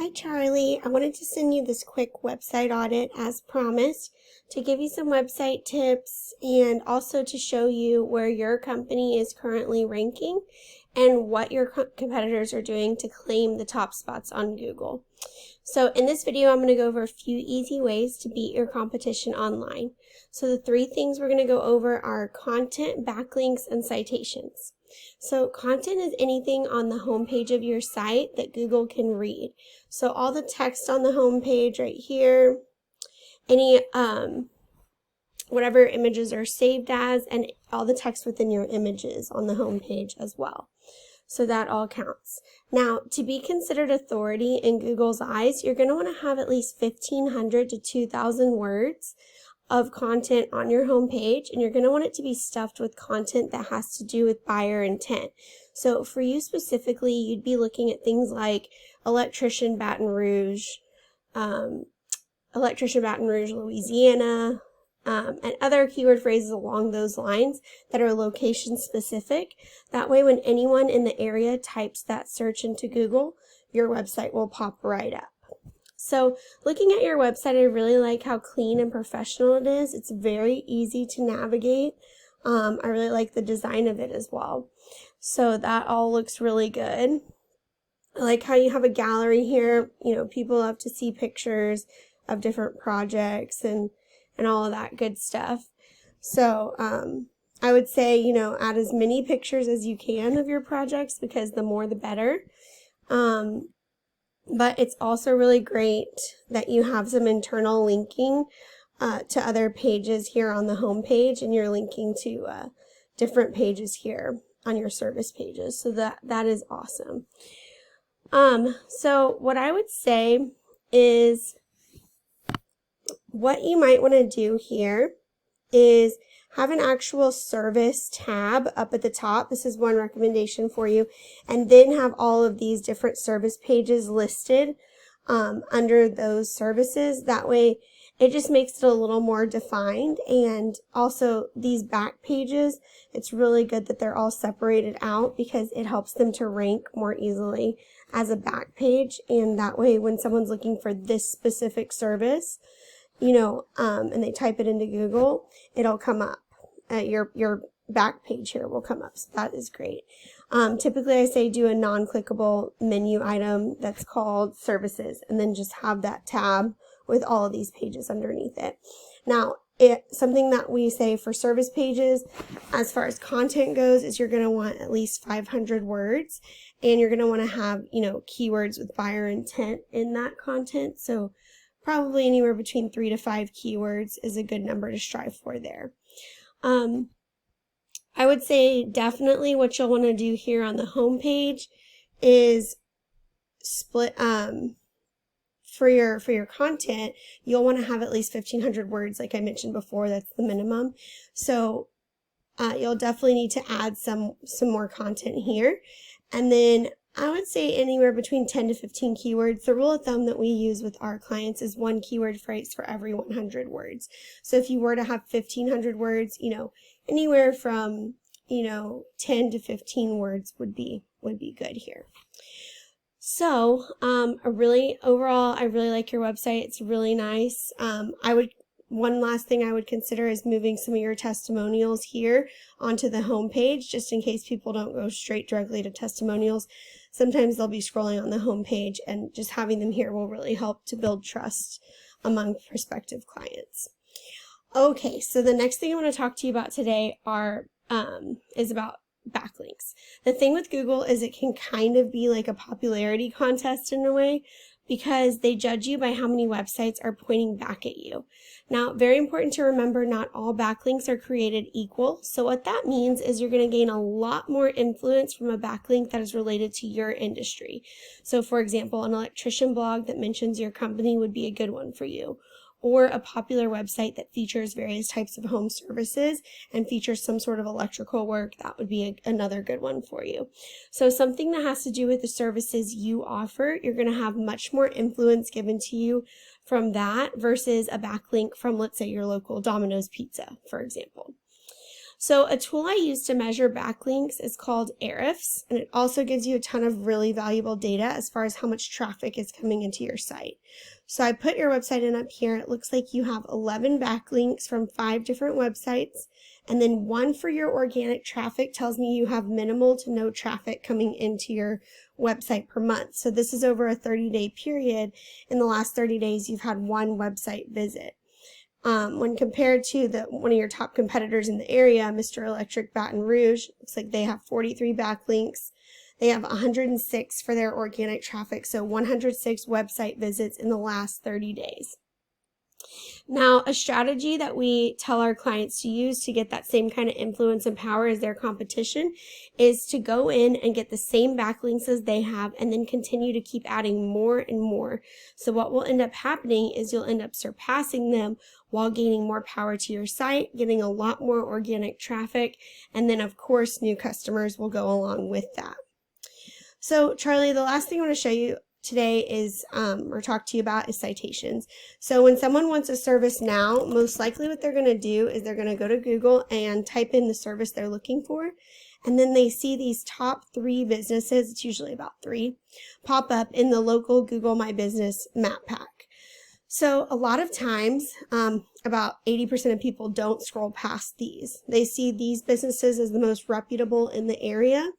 Hi Charlie, I wanted to send you this quick website audit as promised to give you some website tips and also to show you where your company is currently ranking and what your competitors are doing to claim the top spots on Google. So in this video, I'm going to go over a few easy ways to beat your competition online. So the three things we're going to go over are content, backlinks, and citations. So content is anything on the home page of your site that Google can read. So all the text on the home page right here, any whatever images are saved as, and all the text within your images on the home page as well. So that all counts. Now, to be considered authority in Google's eyes, you're going to want to have at least 1,500 to 2,000 words of content on your home page, and you're going to want it to be stuffed with content that has to do with buyer intent. So for you specifically, you'd be looking at things like Electrician, Baton Rouge, Louisiana, and other keyword phrases along those lines that are location specific. That way, when anyone in the area types that search into Google, your website will pop right up. So looking at your website, I really like how clean and professional it is. It's very easy to navigate. I really like the design of it as well. So that all looks really good. I like how you have a gallery here. You know, people love to see pictures of different projects and all of that good stuff. So I would say, you know, add as many pictures as you can of your projects because the more the better. But it's also really great that you have some internal linking to other pages here on the home page, and you're linking to different pages here on your service pages. So that is awesome. So what I would say is what you might want to do here is have an actual service tab up at the top. This is one recommendation for you. And then have all of these different service pages listed under those services. That way it just makes it a little more defined. And also these back pages, it's really good that they're all separated out because it helps them to rank more easily as a back page. And that way when someone's looking for this specific service, you know, and they type it into Google, it'll come up. Your back page here will come up, so that is great. Typically, I say do a non-clickable menu item that's called services, and then just have that tab with all of these pages underneath it. Now, something that we say for service pages, as far as content goes, is you're going to want at least 500 words, and you're going to want to have, you know, keywords with buyer intent in that content. So probably anywhere between 3 to 5 keywords is a good number to strive for there. I would say definitely what you'll want to do here on the home page is split for your content. You'll want to have at least 1,500 words, like I mentioned before. That's the minimum. So you'll definitely need to add some more content here, and then I would say anywhere between 10 to 15 keywords. The rule of thumb that we use with our clients is 1 keyword phrase for every 100 words. So if you were to have 1,500 words, you know, anywhere from, you know, 10 to 15 words would be good here. So overall, I really like your website. It's really nice. One last thing I would consider is moving some of your testimonials here onto the home page, just in case people don't go straight directly to testimonials. Sometimes they'll be scrolling on the home page, and just having them here will really help to build trust among prospective clients. Okay, so the next thing I want to talk to you about today is about backlinks. The thing with Google is it can kind of be like a popularity contest in a way, because they judge you by how many websites are pointing back at you. Now, very important to remember, not all backlinks are created equal. So what that means is you're going to gain a lot more influence from a backlink that is related to your industry. So for example, an electrician blog that mentions your company would be a good one for you. Or a popular website that features various types of home services and features some sort of electrical work, that would be another good one for you. So something that has to do with the services you offer, you're going to have much more influence given to you from that versus a backlink from, let's say, your local Domino's Pizza, for example. So a tool I use to measure backlinks is called Ahrefs, and it also gives you a ton of really valuable data as far as how much traffic is coming into your site. So I put your website in up here. It looks like you have 11 backlinks from 5 different websites, and then 1 for your organic traffic tells me you have minimal to no traffic coming into your website per month. So this is over a 30-day period. In the last 30 days, you've had 1 website visit. When compared to one of your top competitors in the area, Mr. Electric Baton Rouge, looks like they have 43 backlinks. They have 106 for their organic traffic, so 106 website visits in the last 30 days. Now, a strategy that we tell our clients to use to get that same kind of influence and power as their competition is to go in and get the same backlinks as they have and then continue to keep adding more and more. So what will end up happening is you'll end up surpassing them while gaining more power to your site, getting a lot more organic traffic, and then of course new customers will go along with that. So Charlie, the last thing I want to show you today is, or talk to you about, is citations. So when someone wants a service now, most likely what they're going to do is they're going to go to Google and type in the service they're looking for, and then they see these top 3 businesses, it's usually about 3, pop up in the local Google My Business map pack. So a lot of times, about 80% of people don't scroll past these. They see these businesses as the most reputable in the area.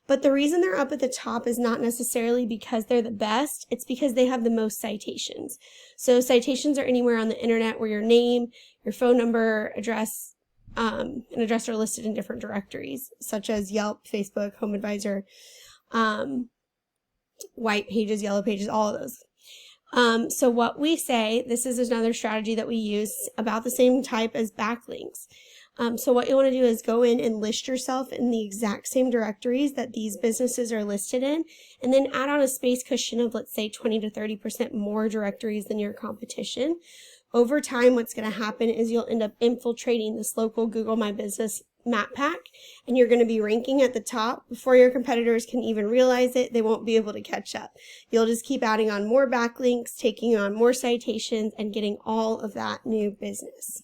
But the reason they're up at the top is not necessarily because they're the best, it's because they have the most citations. So citations are anywhere on the internet where your name, your phone number, address, and address are listed in different directories, such as Yelp, Facebook, Home Advisor, White Pages, Yellow Pages, all of those. So what we say, this is another strategy that we use about the same type as backlinks. So what you want to do is go in and list yourself in the exact same directories that these businesses are listed in, and then add on a space cushion of, let's say, 20 to 30% more directories than your competition. Over time, what's going to happen is you'll end up infiltrating this local Google My Business map pack, and you're going to be ranking at the top before your competitors can even realize it. They won't be able to catch up. You'll just keep adding on more backlinks, taking on more citations, and getting all of that new business.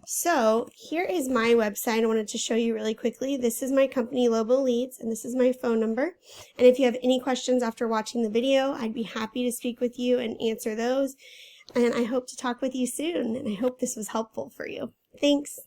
So here is my website. I wanted to show you really quickly. This is my company, Lobo Leads, and this is my phone number. And if you have any questions after watching the video, I'd be happy to speak with you and answer those. And I hope to talk with you soon, and I hope this was helpful for you. Thanks.